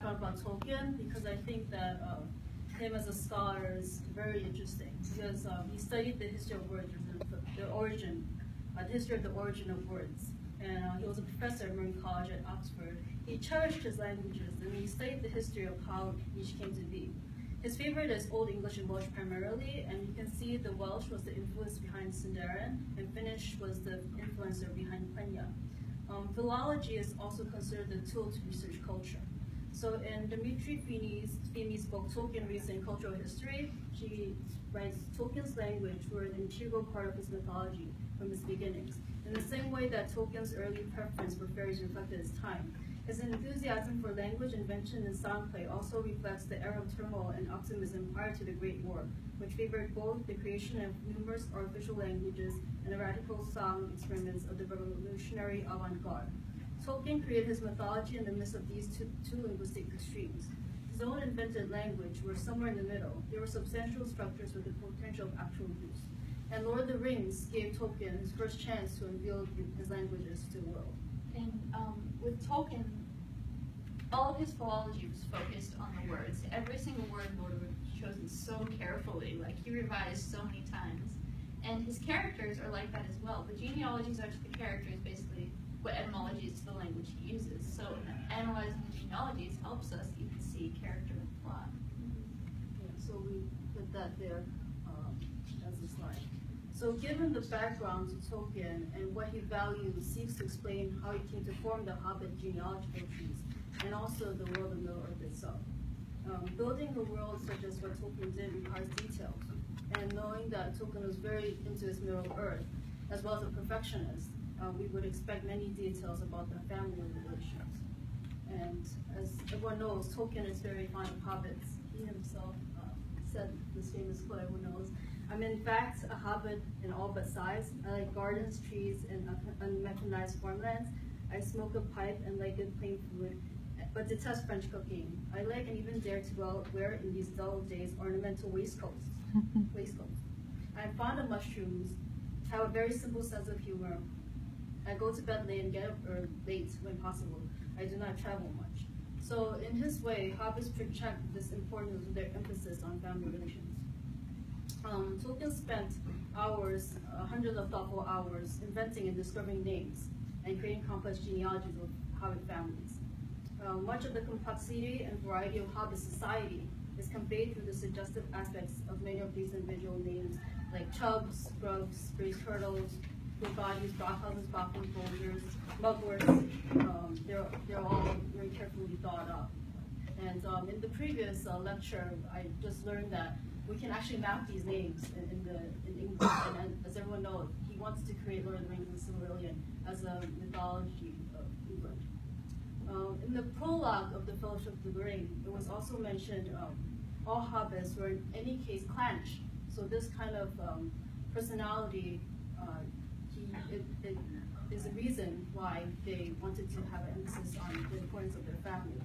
talk about Tolkien because I think that him as a scholar is very interesting because he studied the history of words, the history of the origin of words. And he was a professor at Merton College at Oxford. He cherished his languages and he studied the history of how each came to be. His favorite is Old English and Welsh primarily, and you can see the Welsh was the influence behind Sindarin, and Finnish was the influencer behind Quenya. Philology is also considered the tool to research culture. So in Dimitri Feeney's book, Tolkien Reads in Cultural History, she writes Tolkien's language were an integral part of his mythology from his beginnings. In the same way that Tolkien's early preference for fairies reflected his time, his enthusiasm for language invention and sound play also reflects the era of turmoil and optimism prior to the Great War, which favored both the creation of numerous artificial languages and the radical sound experiments of the revolutionary avant-garde. Tolkien created his mythology in the midst of these two linguistic extremes. His own invented language were somewhere in the middle. They were substantial structures with the potential of actual use. And Lord of the Rings gave Tolkien his first chance to unveil his languages to the world. And with Tolkien, all of his philology was focused on the words. Every single word Lord was chosen so carefully, like he revised so many times. And his characters are like that as well. The genealogies are to the characters, basically what etymology is to the language he uses. So analyzing the genealogies helps us even see character and plot. Yeah, so we put that there as a slide. So given the background to Tolkien and what he values, seeks to explain how he came to form the Hobbit genealogical trees, and also the world of Middle-earth itself. Building a world such as what Tolkien did requires details, and knowing that Tolkien was very into his Middle-earth, as well as a perfectionist, we would expect many details about the family relations. And as everyone knows, Tolkien is very fond of hobbits. He himself said this famous quote everyone knows, "I'm in fact a hobbit in all but size. I like gardens, trees, and unmechanized farmlands. I smoke a pipe and like good plain food, but detest French cooking. I like and even dare to wear in these dull days ornamental waistcoats. I'm fond of mushrooms, have a very simple sense of humor. I go to bed late and get up late when possible. I do not travel much." So in his way, hobbits project this importance of their emphasis on family relations. Tolkien spent hours, hundreds of thoughtful hours, inventing and discovering names and creating complex genealogies of hobbit families. Much of the complexity and variety of hobbit society is conveyed through the suggestive aspects of many of these individual names, like chubs, grubs, gray turtles, bodies, brockhouses, boffins, bulgers, mugworts. They're all very carefully thought up. And in the previous lecture, I just learned that we can actually map these names in English. And as everyone knows, he wants to create Lord of the Rings and Silmarillion as a mythology of England. In the prologue of the Fellowship of the Ring, it was also mentioned all hobbits were in any case clannish. So this kind of personality it is a reason why they wanted to have an emphasis on the importance of their family.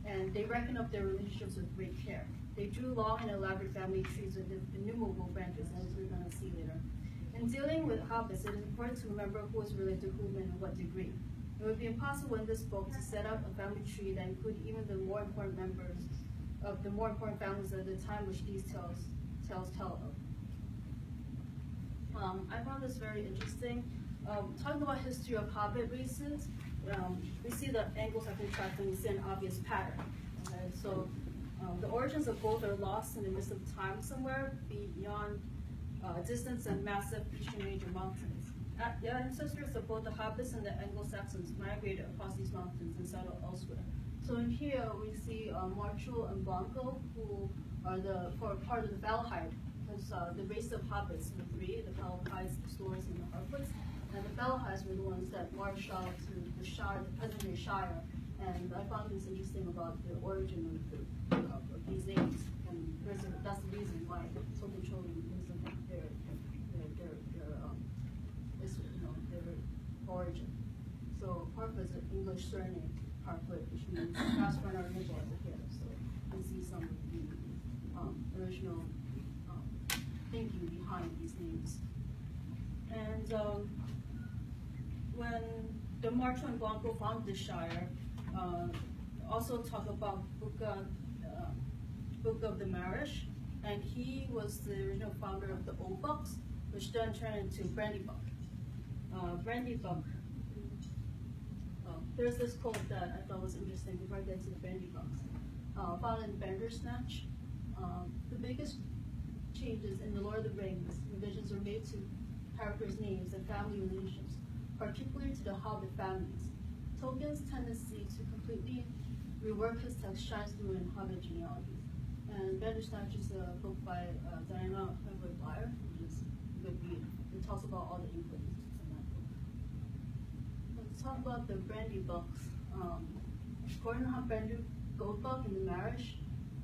And they reckoned up their relationships with great care. They drew long and elaborate family trees with innumerable branches, as we're going to see later. In dealing with hobbits, it is important to remember who is related to whom and in what degree. It would be impossible in this book to set up a family tree that included even the more important members of the more important families at the time which these tales tell of. I found this very interesting. Talking about history of hobbit races, we see the angles have been tracked and we see an obvious pattern. Okay? So the origins of both are lost in the midst of time somewhere beyond distance and massive eastern range of mountains. The ancestors of both the hobbits and the Anglo-Saxons migrated across these mountains and settled elsewhere. So in here we see Marchul and Blanco, who are part of the Valhide, because the race of hobbits were three: the Valahides, the Stores, and the Harfoots. And the Valahides were the ones that marched out to the Shire, the present-day Shire. And I found this interesting about the origin of these names, and that's the reason why Tolkien chose their origin. So Harfoot is an English surname, Harfoot, which means fast runner or nibble as a kid. So you see some of the original thinking behind these names. And when the Marchul and Blanco founded the Shire, also talk about Book of the Marriage, and he was the original founder of the Old Books, which then turned into Brandy Buck. Brandy Buck. There's this quote that I thought was interesting before I get to the Brandy Bucks. Found in Bandersnatch, the biggest changes in The Lord of the Rings, revisions were made to characters' names and family relations, particularly to the Hobbit families. Tolkien's tendency to completely rework his text shines through in Hobbit genealogies. And Bandersnatch is a book by Diana Blyar, which is a good read. It talks about all the inquiries in that book. Let's talk about the Brandy Bucks. According to how Brandy Goldbuck in The Marriage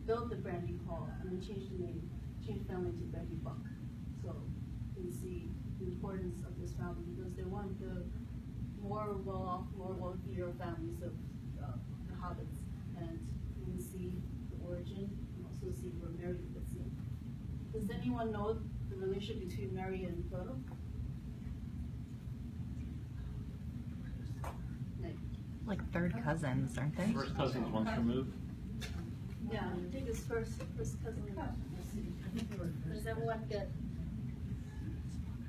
built the Brandy Hall and then changed the name, changed the family to Brandy Buck. So you can see the importance of this family because they're one of the more well-off, more wealthier families of the Hobbits. And you can see the origin and also see where Merry fits in. Does anyone know the relationship between Merry and Frodo? Like third cousins, aren't they? First cousins once removed. Yeah, I think it's first cousin. Let's see. Does everyone get?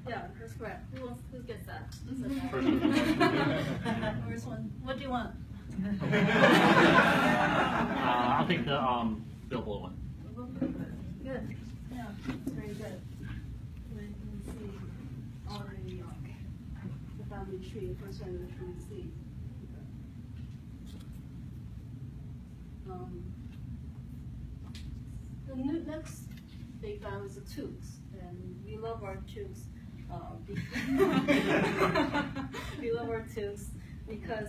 Yeah, that's correct. Who gets that? First cousin once removed. First one. What do you want? I'll take the Bilbo one. Good. Yeah, very good. We can see all the family tree. First one which we see. The next big family is the Tooks, and we love our Tooks. We love our Tooks because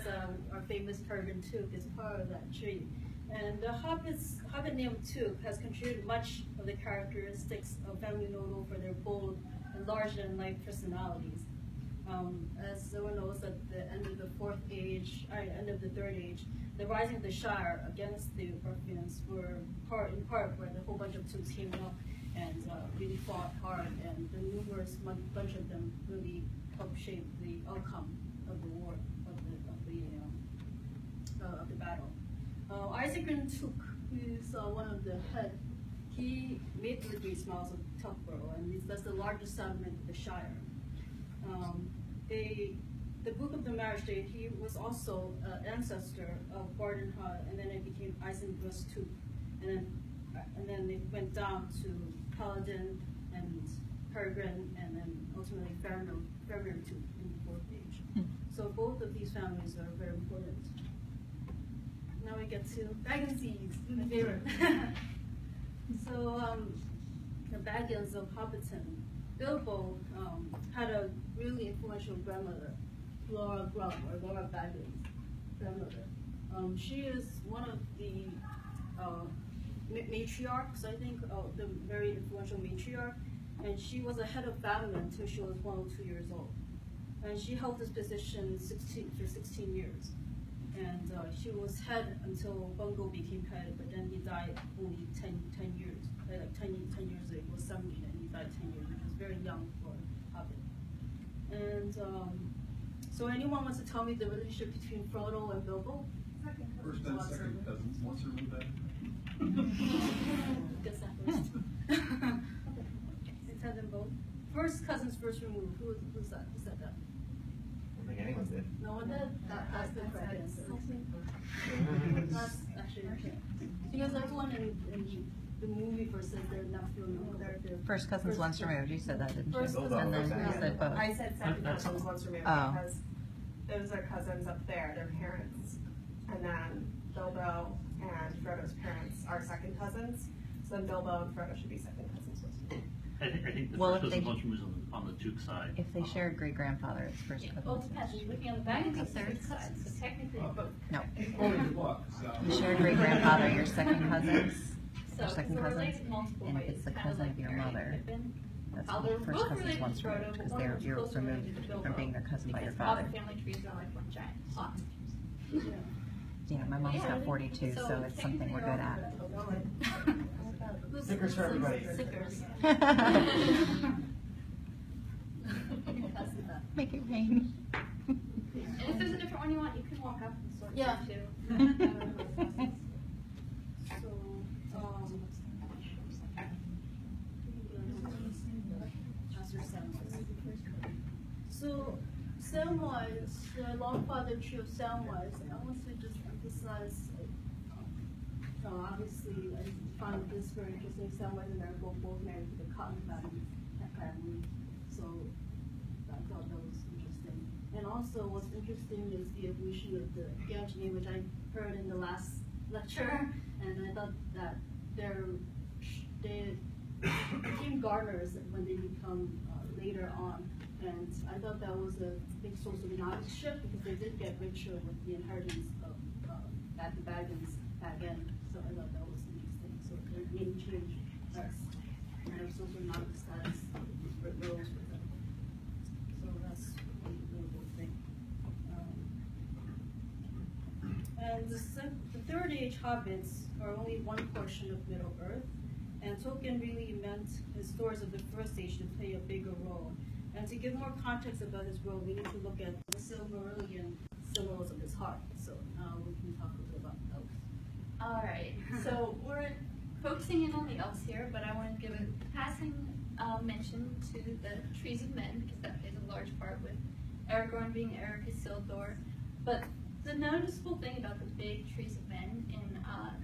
our famous Peregrine Took is part of that tree. And the Hobbit name Took has contributed much of the characteristics of family notable for their bold and larger-than-life personalities. As everyone knows, at the end of the end of the Third Age, the rising of the Shire against the ruffians were in part where the whole bunch of Tooks came up and really fought hard, and the numerous bunch of them really helped shape the outcome of the war, of the battle. Isengrin Took, who's one of the head, he made the Great Smiles of Tuckborough, and that's the largest settlement of the Shire. The Book of the Marriage Day, he was also an ancestor of Barden Hud, and then it became Isengrin Took, and then it went down to Paladin and Peregrine, and then ultimately Faramir Took in the Fourth Age. So both of these families are very important. Now we get to Baggins, my favorite. So the Baggins of Hobbiton. Bilbo had a really influential grandmother, Laura Baggins' grandmother. She is one of the matriarchs, I think, the very influential matriarch, and she was a head of family until she was 1 or 2 years old. And she held this position for 16 years. And she was head until Bungo became head, but then he died only 10 years. Like 10 years ago, he was 70 and he died 10 years. He was very young for Hobbit. And so anyone wants to tell me the relationship between Frodo and Bilbo? First and second cousins, once removed that. Guess that first. Let's have them both. First cousins, first removed. Who's that? Who said that? I don't think anyone did. No one did? That's the correct answer. That's actually okay. Because everyone in the movie first said they're not familiar. First cousins once removed. You said that, didn't you? First And cousins then once you said both. I said second cousins once removed Oh. because those are cousins up there, their parents. And then Bilbo and Frodo's parents are second cousins. So then Bilbo and Frodo should be second cousins once removed. I think the Well, first if they- cousin once removed is on the Took side. If they share a great grandfather, it's first Yeah, cousins. well, it depends. You're looking on the back of the third side, so technically both. No. Only the book, so. You share a great grandfather, your second cousins, So your second we're cousins, related multiple and ways. it's the kind of cousin like of your Merry and mother. Pippin. That's How they're first both cousins related once to Frodo, removed, but because one you're was closer related removed to Bilbo, from being their cousin by your because all the father. family trees are like one giant plot. Yeah, my mom's Yeah. got 42, so it's something we're good at. Stickers for everybody. Stickers. Make it rain. And if there's a different one you want, you can walk up and sort Yeah. it too. So, so Samwise, the long father tree of Samwise, I want to just emphasize, obviously I found this very interesting. Samwise and Aragorn both married to the Cotton family, so I thought that was interesting. And also what's interesting is the evolution of the Genealogy, which I heard in the last lecture, and I thought that they became gardeners when they become later on. And I thought that was a big source of knowledge shift because they did get richer with the inheritance of the Baggins back then. So I thought that was interesting. So their name changed as kind of social knowledge status rose with them. So that's a really good thing. And the Third Age Hobbits are only one portion of Middle Earth, and Tolkien really meant his stories of the First Age to play a bigger role. And to give more context about his role, we need to look at the Silmarillion symbols of his heart. So now we can talk a little about those. All right, so we're focusing in on the elves here, but I want to give a passing mention to the trees of men, because that plays a large part with Aragorn being Eric Isildur. But the noticeable thing about the big trees of men in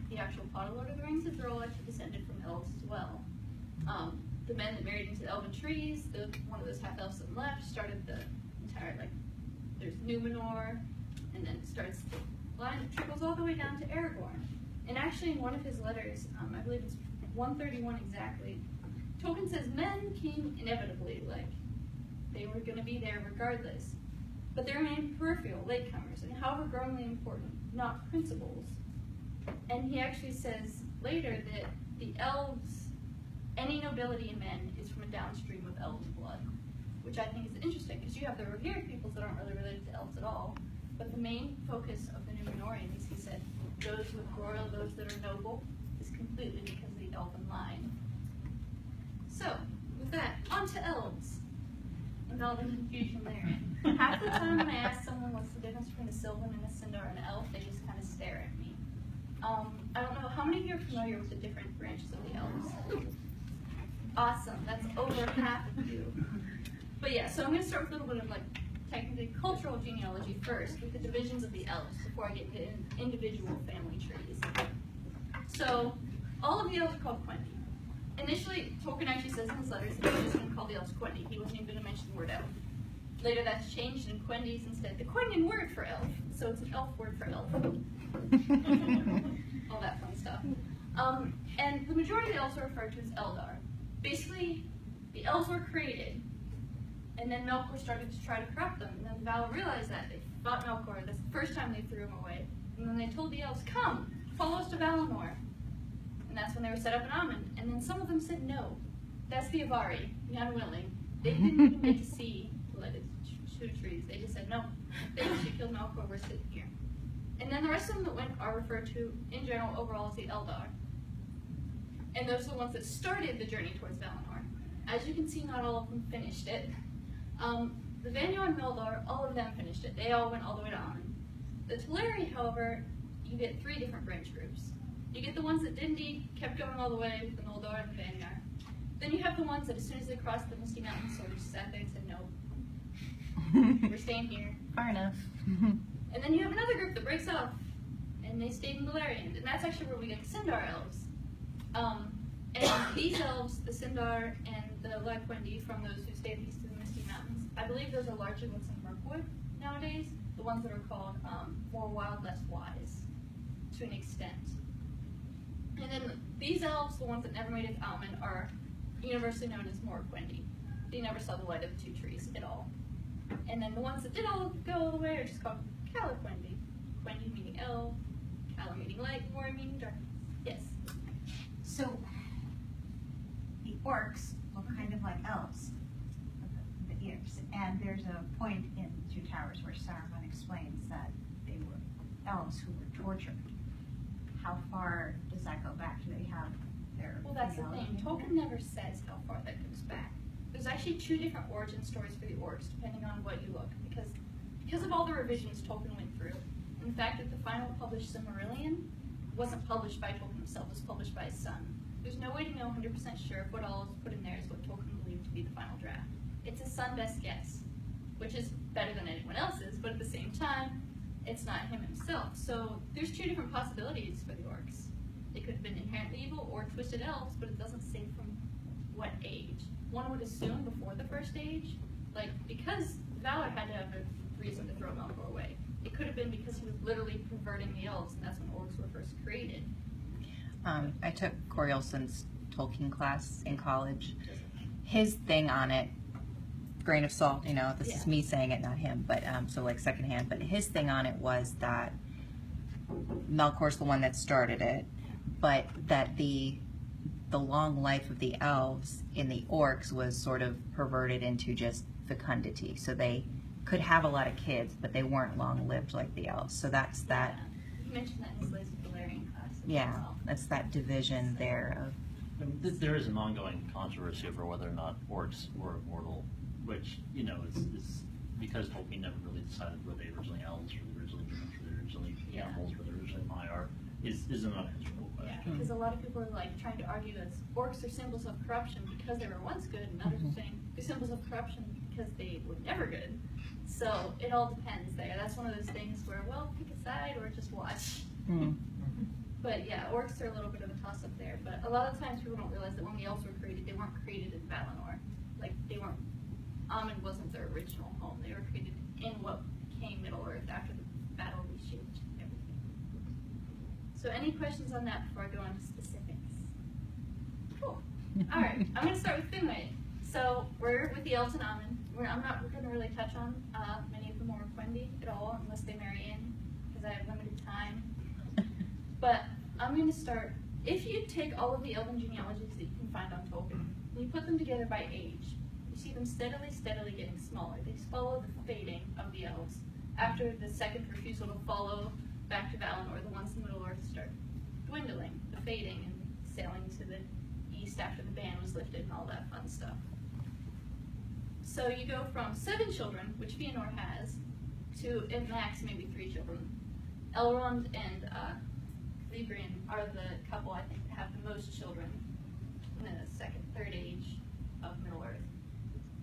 the actual plot of Lord of the Rings is they're all actually descended from elves as well. The men that married into the elven trees, one of those half-elves that left, started the entire, there's Numenor, and then it starts the line that trickles all the way down to Aragorn. And actually in one of his letters, I believe it's 131 exactly, Tolkien says men came inevitably, they were going to be there regardless. But they remained peripheral, latecomers, and however growingly important, not principals. And he actually says later that the elves, any nobility in men is from a downstream of elves blood, which I think is interesting because you have the revered peoples that aren't really related to elves at all, but the main focus of the Numenorians, he said, those with royal, those that are noble, is completely because of the elven line. So, with that, on to elves, and all the confusion there. Half the time when I ask someone what's the difference between a Sylvan and a Sindar and an elf, they just kind of stare at me. I don't know, how many of you are familiar with the different branches of the elves? Awesome, that's over half of you. But yeah, so I'm going to start with a little bit of technically cultural genealogy first, with the divisions of the elves, before I get to individual family trees. So, all of the elves are called Quendi. Initially, Tolkien actually says in his letters that he was just going to call the elves Quendi. He wasn't even going to mention the word elf. Later that's changed, and Quendi is instead the Quendian word for elf, so it's an elf word for elf. All that fun stuff. And the majority of the elves are referred to as Eldar. Basically, the elves were created, and then Melkor started to try to corrupt them, and then the Valar realized that. They fought Melkor, that's the first time they threw him away, and then they told the elves, come, follow us to Valinor. And that's when they were set up in Amon, and then some of them said no. That's the Avari, the unwilling. They didn't even get to see the two trees, they just said no. They actually killed Melkor, we're sitting here. And then the rest of them that went are referred to, in general, overall as the Eldar. And those are the ones that started the journey towards Valinor. As you can see, not all of them finished it. The Vanir and Noldor, all of them finished it. They all went all the way to Amon. The Teleri, however, you get 3 different branch groups. You get the ones that indeed kept going all the way, the Noldor and the Vanir. Then you have the ones that as soon as they crossed the Misty Mountains, sort of sat there and said, no, we're staying here. Far enough. And then you have another group that breaks off, and they stayed in Beleriand, and that's actually where we get the Sindar elves. And these elves, the Sindar and the Quendi, from those who stayed east of the Misty Mountains, I believe those are largely what's in Mirkwood nowadays, the ones that are called more wild, less wise, to an extent. And then these elves, the ones that never made it to Almond, are universally known as Morquendi. They never saw the light of the 2 trees at all. And then the ones that did go all the way are just called Calaquendi. Quendi meaning elf, Cala meaning light, Mor meaning darkness. Yes? So, the orcs look kind of like elves, the ears. And there's a point in Two Towers where Saruman explains that they were elves who were tortured. How far does that go back? Do they have their Well, that's the genealogy? thing. Tolkien never says how far that goes back. There's actually 2 different origin stories for the orcs, depending on what you look. Because of all the revisions Tolkien went through, In fact, the final published Silmarillion wasn't published by Tolkien himself, it was published by his son. There's no way to know 100% sure if what all is put in there is what Tolkien believed to be the final draft. It's his son's best guess, which is better than anyone else's, but at the same time, it's not him himself. So there's two different possibilities for the orcs. They could have been inherently evil or twisted elves, but it doesn't say from what age. One would assume before the first age, like because Valar had to have a reason to throw Melkor away. It could have been because he was literally perverting the elves, and that's when orcs were first created. I took Coriolson's Tolkien class in college. His thing on it, grain of salt, you know, this is me saying it, not him, but so like secondhand, but his thing on it was that Melkor's the one that started it, but that the long life of the elves in the orcs was sort of perverted into just fecundity. So they could have a lot of kids, but they weren't long-lived like the elves. So that's that. You mentioned that in his Lays of Valerian class. Yeah, that's that division there of. There is an ongoing controversy over whether or not orcs were immortal, which, you know, is because Tolkien never really decided were they originally elves, were they originally humans, were they originally animals, were they originally Maiar, is an unanswerable question. Yeah, because a lot of people are like trying to argue that orcs are symbols of corruption because they were once good, and others are saying they're symbols of corruption because they were never good. So it all depends there. That's one of those things where, well, pick a side or just watch. But yeah, orcs are a little bit of a toss-up there. But a lot of times people don't realize that when the elves were created, they weren't created in Valinor. Like, they weren't, Amun wasn't their original home. They were created in what became Middle-earth after the battle reshaped everything. So any questions on that before I go on to specifics? Cool. All right, I'm going to start with Finwë. So we're with the elves and Amun. We're going to really touch on many of them or Quendi at all, unless they marry in, because I have limited time. But I'm going to start, if you take all of the elven genealogies that you can find on Tolkien, and you put them together by age, you see them steadily getting smaller. They follow the fading of the elves. After the second refusal to follow back to Valinor, the ones in Middle-earth start dwindling, the fading, and sailing to the east after the ban was lifted and all that fun stuff. So you go from 7 children, which Fëanor has, to, at max, maybe 3 children. Elrond and Liberian are the couple, I think, that have the most children in the second, third age of Middle-earth,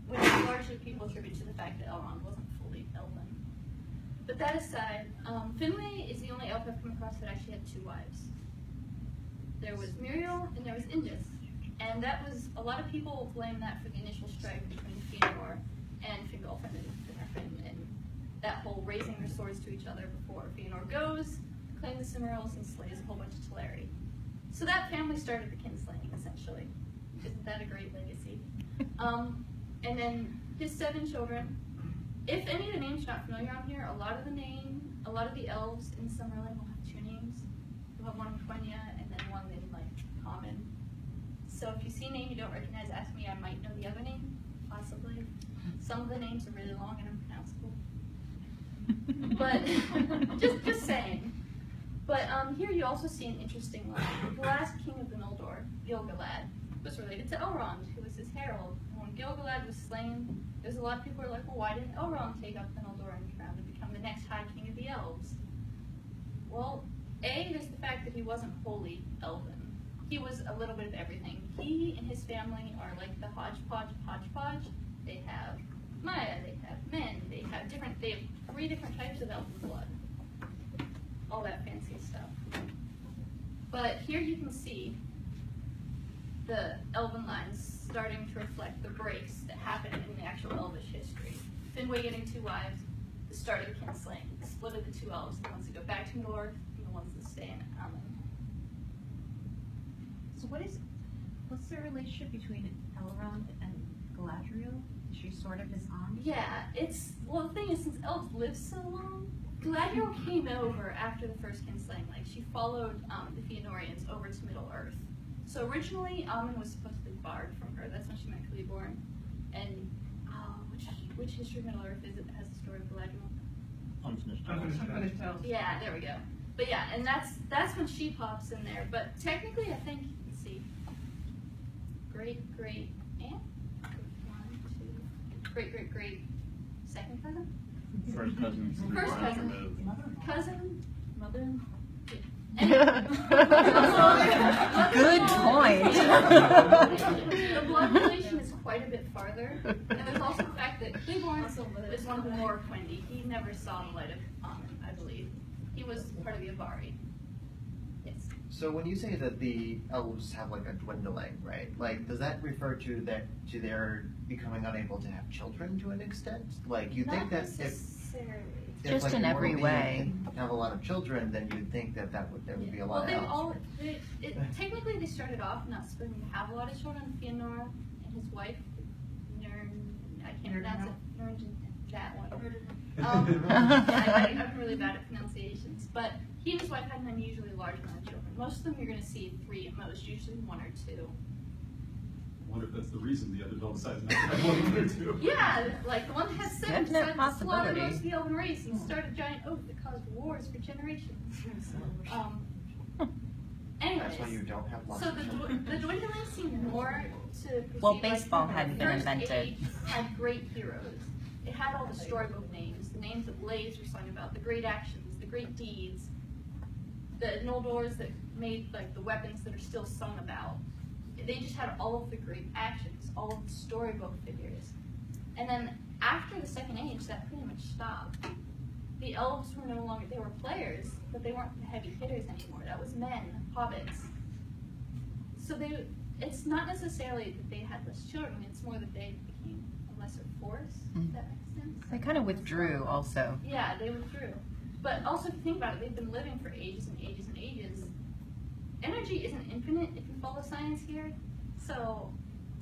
which largely people attribute to the fact that Elrond wasn't fully elven. But that aside, Finwë is the only elf I've come across that actually had 2 wives. There was Muriel and there was Indis. And that was, a lot of people blame that for the initial strife between Fëanor and Fingolfin and Finarfin, and that whole raising their swords to each other before Fëanor goes, claims the Silmarils, and slays a whole bunch of Teleri. So that family started the kinslaying, essentially. Isn't that a great legacy? And then his 7 children. If any of the names are not familiar on here, a lot of the elves in Silmarillion will have 2 names. You'll have one in Quenya and then one in like common. So if you see a name you don't recognize, ask me. I might know the other name, possibly. Some of the names are really long and unpronounceable. But just saying. But here you also see an interesting line. The last king of the Noldor, Gil-galad, was related to Elrond, who was his herald. And when Gil-galad was slain, there's a lot of people who are like, well, why didn't Elrond take up the Noldoran crown to become the next High King of the Elves? Well, there's the fact that he wasn't wholly elven. He was a little bit of everything. He and his family are like the hodgepodge. They have Maya, they have men, they have 3 different types of elven blood. All that fancy stuff. But here you can see the elven lines starting to reflect the breaks that happen in the actual elvish history. Finwë getting 2 wives, the start of the kinslaying, the split of the 2 elves, the ones that go back to North and the ones that stay in Amun. So what's the relationship between Elrond and Galadriel? Is she sort of his aunt? Yeah, well, the thing is, since elves live so long, Galadriel came over after the first kinslaying. Like, she followed the Fëanorians over to Middle-earth. So originally, Amun was supposed to be barred from her. That's when she met Celeborn. And which history of Middle-earth is it that has the story of Galadriel? Unfinished Tales. Yeah, there we go. But yeah, and that's when she pops in there. But technically, I think, let's see, great aunt, great second cousin. First cousins, First lines cousin. removed. Cousin, mother. Good point. The blood relation is quite a bit farther, and there's also the fact that Cleborn is one of the more Quendi. He never saw the light of Amen, I believe. He was part of the Avari. Yes. So when you say that the elves have like a dwindling, right? Like, does that refer to their becoming unable to have children to an extent? Like, you think that necessarily. if Just like, in a every mortal way. being can have a lot of children, then you'd think that there would be a lot of elves. Technically they started off not supposed to have a lot of children. Fëanor and his wife, I can't pronounce it. That one. I'm really bad at pronunciations, but he and his wife had an unusually large amount of children. Most of them you're going to see 3 at most, usually 1 or 2. I wonder if that's the reason the others all decided not to have one or two. Yeah, like the one that has 7 Definite decided to slaughter possibility. most of the elven race and start a giant oath that caused wars for generations. Anyways, That's why you don't have lots so of children. the dwindling seemed more to proceed Well, like baseball the hadn't been first invented. age had great heroes. It had all the storybook names, the names that Blaze were sung about, the great actions, the great deeds, the Noldors that made like the weapons that are still sung about. They just had all of the great actions, all of the storybook figures. And then after the Second Age, that pretty much stopped. The elves were no longer, they were players, but they weren't the heavy hitters anymore. That was men, hobbits. So it's not necessarily that they had less children, it's more that they became a lesser force, if that makes sense. They kind of withdrew also. Yeah, they withdrew. But also, if you think about it, they've been living for ages and ages and ages. Energy isn't infinite if you follow science here. So,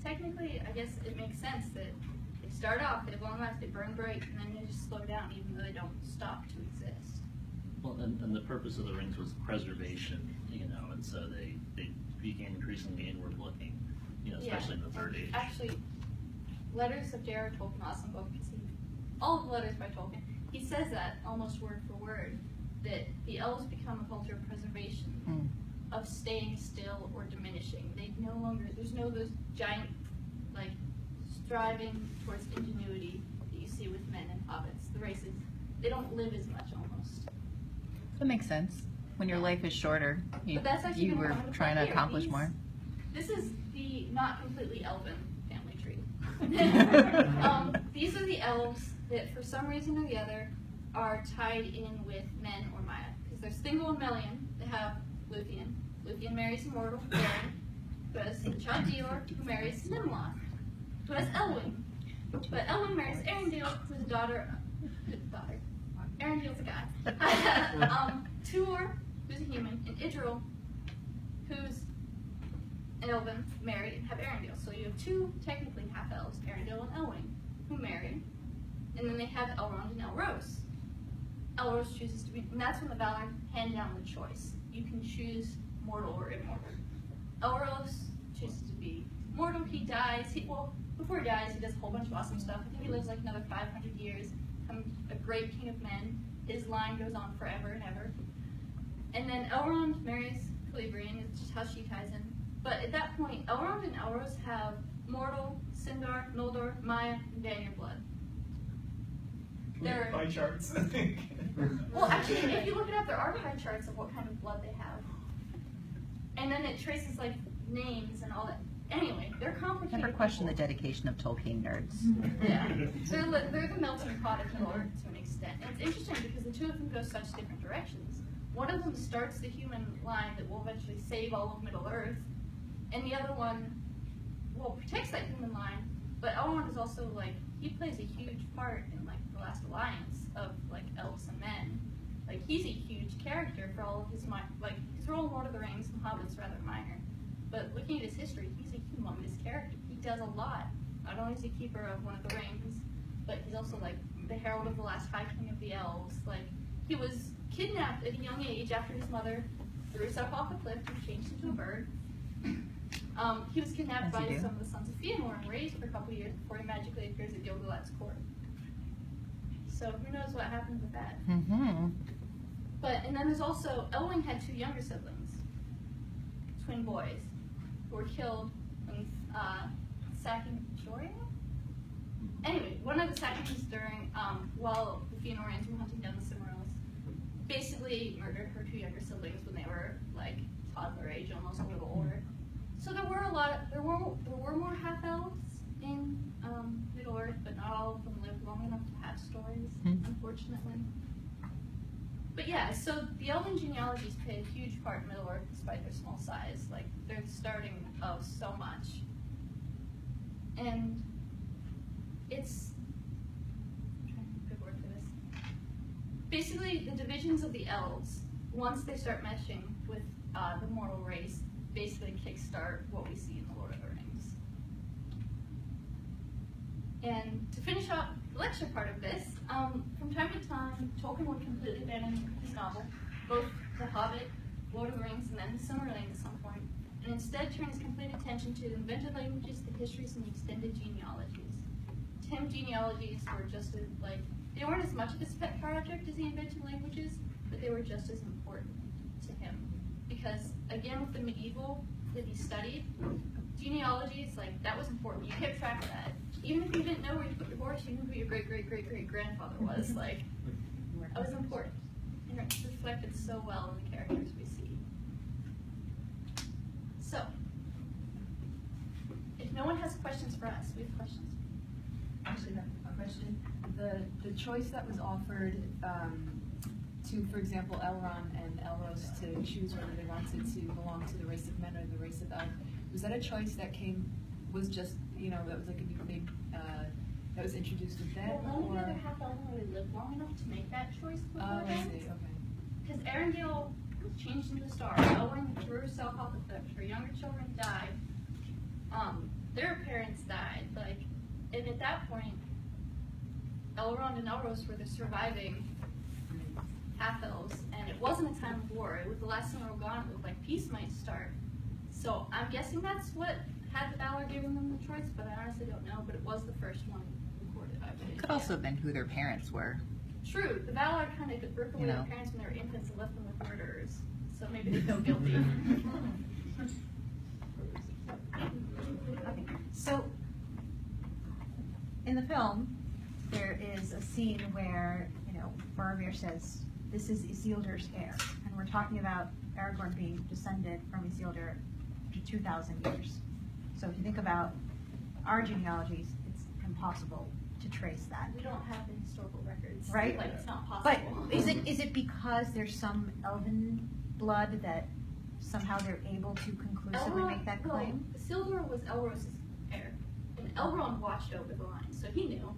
technically, I guess it makes sense that they start off, they have long lives, they burn bright, and then they just slow down even though they don't stop to exist. Well, and the purpose of the rings was preservation, and so they became increasingly inward looking, especially in the Third Age. Actually, Letters of J.R.R. Tolkien, awesome book. All of the letters by Tolkien. He says that almost word for word, that the elves become a culture of preservation, of staying still or diminishing. They no longer, there's no those giant, like, striving towards ingenuity that you see with men and hobbits. The races, they don't live as much almost. That makes sense. When your life is shorter, you But that's actually you gonna were come into trying play to here. accomplish more. This is the not completely elven family tree. These are the elves that, for some reason or the other, are tied in with men or Maya. Because there's Thingol and Melian that have Luthien. Luthien marries immortal Beren, who has the child Dior, who marries Nimloth, who has Elwyn. But Elwyn marries Arendelle, who's a daughter. Arendelle's a guy. Tuor, who's a human, and Idril, who's an elven, marry and have Arendelle. So you have 2 technically half-elves, Arendelle and Elwyn, who marry. And then they have Elrond and Elros. Elros chooses to be, and that's when the Valar hand down the choice. You can choose mortal or immortal. Elros chooses to be mortal. He dies. Before he dies, he does a whole bunch of awesome stuff. I think he lives like another 500 years, becomes a great king of men. His line goes on forever and ever. And then Elrond marries Celebrian. It's just how she ties in. But at that point, Elrond and Elros have mortal, Sindar, Noldor, Maya, and Vanir blood. Pie charts, I think. Well, actually, if you look it up, there are pie charts of what kind of blood they have. And then it traces, like, names and all that. Anyway, they're complicated. Never question the people. dedication of Tolkien nerds. Yeah. They're the melting pot of Middle Earth to an extent. And it's interesting because the 2 of them go such different directions. One of them starts the human line that will eventually save all of Middle Earth, and the other one, protects that human line, but Elrond is also, like, he plays a huge part in, like, the last alliance of, like, elves and men. Like, he's a huge character for all of his, his role in Lord of the Rings and Hobbit's rather minor. But looking at his history, he's a humongous character. He does a lot. Not only is he keeper of one of the rings, but he's also, like, the herald of the last High King of the Elves. Like, he was kidnapped at a young age after his mother threw herself off a cliff and changed into a bird. He was kidnapped by some of the sons of Fëanor and raised for a couple years before he magically appears at Gil-galad's court. So who knows what happened with that. And then there's also, Elwyn had 2 younger siblings, twin boys, who were killed in sacking Joria? Anyway, one of the sections during, while the Fëanorians were hunting down the Silmarils, basically murdered her 2 younger siblings when they were like toddler age, almost a little older. So there were more half-elves in Middle-earth, but not all of them lived long enough to have stories, unfortunately. But yeah, so the Elven genealogies play a huge part in Middle-earth despite their small size. Like, they're the starting of so much. And it's, I'm trying to think of a good word for this. Basically, the divisions of the Elves, once they start meshing with the mortal race, basically kickstart what we see in the Lord of the Rings. And to finish up the lecture part of this, from time to time, Tolkien would completely abandon his novel, both The Hobbit, Lord of the Rings, and then The Silmarillion at some point, and instead turn his complete attention to the invented languages, the histories, and the extended genealogies. To him, genealogies were just as, like, they weren't as much of his pet project as the invented languages, but they were just as important to him. Because, again, with the medieval that he studied, genealogies, like, that was important. You kept track of that. Even if you didn't know where you put your horse, you knew who your great-great-great-great-grandfather was. Like, that was important. And it's reflected so well in the characters we see. So, if no one has questions for us, we have questions. Actually, a question. The choice that was offered to, for example, Elrond and Elros to choose whether they wanted to belong to the race of men or the race of elves, was that a choice that was just, you know, that was like a new thing that was introduced with them? Well, only the other half elven really lived long enough to make that choice before I them. see, okay. Because Arendelle was changed into a star. Elwyn threw herself off the cliff. Her younger children died. Their parents died. Like, and at that point, Elrond and Elros were the surviving half-elves, and it wasn't a time of war. It was the last time they were gone. It looked like peace might start. So I'm guessing that's what had the Valar given them the choice, but I honestly don't know. But it was the first one recorded, I believe. Could also have been who their parents were. True. The Valar kind of ripped away their parents when they were infants and left them with murderers. So maybe they feel guilty. Okay, so in the film, there is a scene where, you know, Boromir says, this is Isildur's heir. And we're talking about Aragorn being descended from Isildur for 2,000 years. So if you think about our genealogies, it's impossible to trace that. We don't have the historical records. Right? Like, it's not possible. But is it because there's some elven blood that somehow they're able to conclusively make that claim? No, Isildur was Elros' heir, and Elrond watched over the line, so he knew.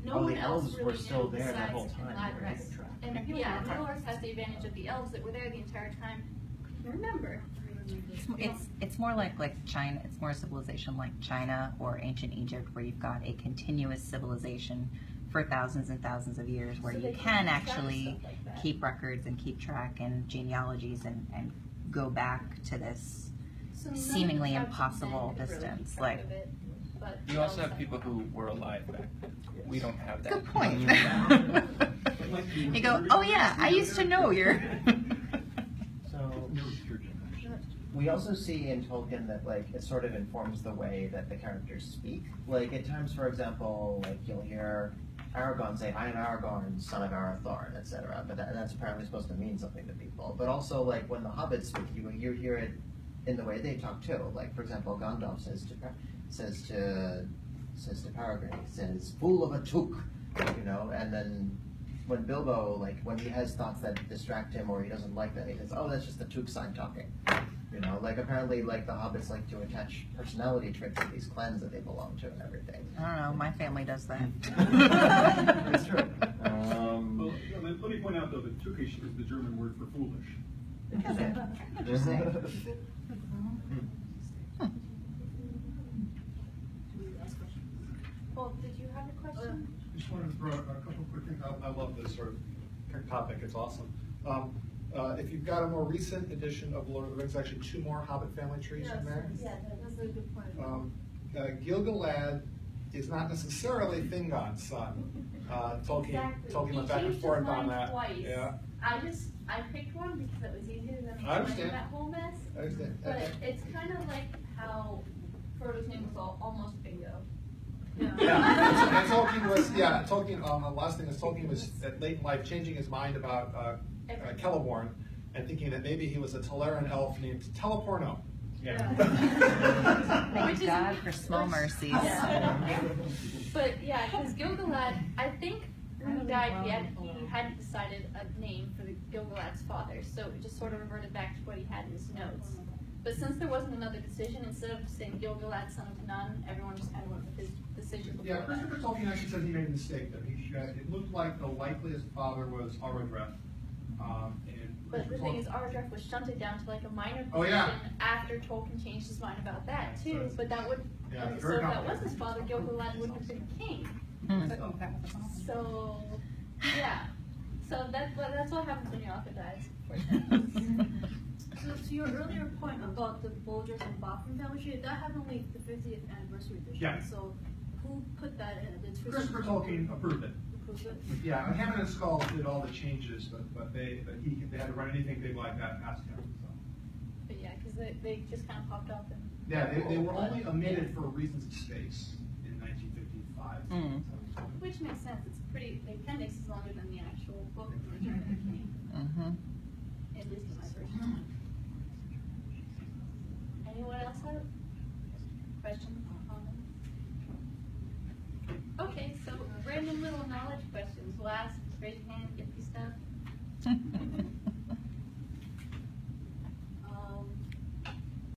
No one the else elves really were still knew there that besides whole time, Gladys. right? And yeah, Middle-earth has the advantage of the elves that were there the entire time. Remember. It's more like China. It's more a civilization like China or ancient Egypt, where you've got a continuous civilization for thousands and thousands of years, where So you they can keep actually stuff like that. keep records and keep track and genealogies and go back to this So none of seemingly the tribes impossible then could really distance. keep track Like, of it, but You also elves have people who were alive back then. We don't have that. good point. You go, oh yeah, I used to know your. So we also see in Tolkien that like it sort of informs the way that the characters speak. Like at times, for example, like you'll hear Aragorn say, "I am Aragorn, son of Arathorn," etc. But that's apparently supposed to mean something to people. But also, like when the Hobbits speak, you hear it in the way they talk too. Like for example, Gandalf says to Aragorn, he says, "Fool of a took," you know, and then when Bilbo, like when he has thoughts that distract him or he doesn't like them, he says, "Oh, that's just the took sign talking." You know, like apparently, like the Hobbits like to attach personality traits to these clans that they belong to and everything. I don't know. My family does that. It's true. Well, let me point out though that "tückisch" is the German word for foolish. Interesting. Well, did you have a question? Just wanted to throw out a couple quick things. I love this sort of topic. It's awesome. If you've got a more recent edition of Lord of the Rings, actually 2 more Hobbit family trees in there. Yeah, that's a good point. Gil-galad is not necessarily Fingon's son. Tolkien went back and He forth changed his on mind that. twice. Yeah, I picked one because it was easier than I understand. that whole mess. I understand. But it's kind of like how Frodo's name was almost Bingo. Yeah, and Tolkien was, Tolkien, the last thing is Tolkien was at late in life changing his mind about Celeborn and thinking that maybe he was a Teleran elf named Teleporno. Thank God for small mercies. Yeah. But yeah, because Gil-galad, I think when he died, he hadn't decided a name for Gil-galad's father, so it just sort of reverted back to what he had in his notes. But since there wasn't another decision, instead of saying Gil-galad, son of Nun, everyone just kind of went with his decision. Yeah, Christopher Tolkien actually says he made a mistake, that it looked like the likeliest father was Aradreth. But the thing is, Aradreth was shunted down to like a minor position Oh, yeah. after Tolkien changed his mind about that too. But that would, Yeah, so if that was his father, Gil-galad wouldn't have been king. So, yeah. So that's what happens when your author dies. So to your earlier point about the Bolgers and Boffin family tree, that happened only the 50th anniversary edition. Yeah. So who put that in? Did Christopher Tolkien approved it. Approved it? Yeah, Hammond and Skull did all the changes, but they had to run anything big like that past him. So. But yeah, because they just kind of popped up and. Yeah, they were only omitted for reasons of space in 1955. Which makes sense. It's pretty. The appendix is longer than the actual book of the Return of the King. At least in my version. Anyone else have questions or comments? Okay, so random little knowledge questions. We'll ask, raise your hand, get these stuff.